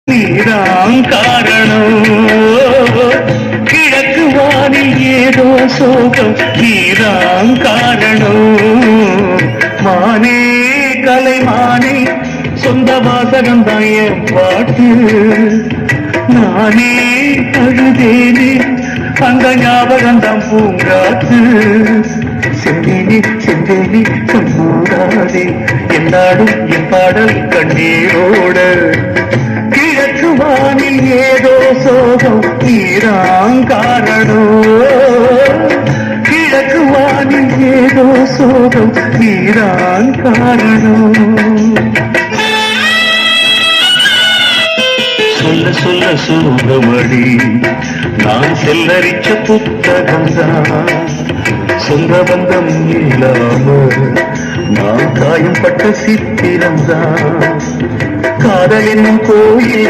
நீதான் காரணம். கிழக்கு வானில் ஏதோ சோகம், நீதான் காரணம். மானே கலைமானே, சொந்த வாசகம்தான் என் பாட்டு. நானே அழுதேனே, அந்த ஞாபகம்தான் பூங்காத்து. செந்தேனே செந்தேனே கண்மூடாதே, என்னாடும் என் பாடல் கண்ணீரோட. கிழக்கு வானில் ஏதோ சோகம், நீதான் காரணம். கிழக்கு வானில் ஏதோ சோகம், நீதான் காரணம். சொல்ல சொல்ல சூழமடி, நான் செல்லரிச்ச புத்தகம்தான். சொந்த பந்தம் இல்லாம நான் காயம் பட்ட சித்திரம்தான். காதல் என்னும் கோயில்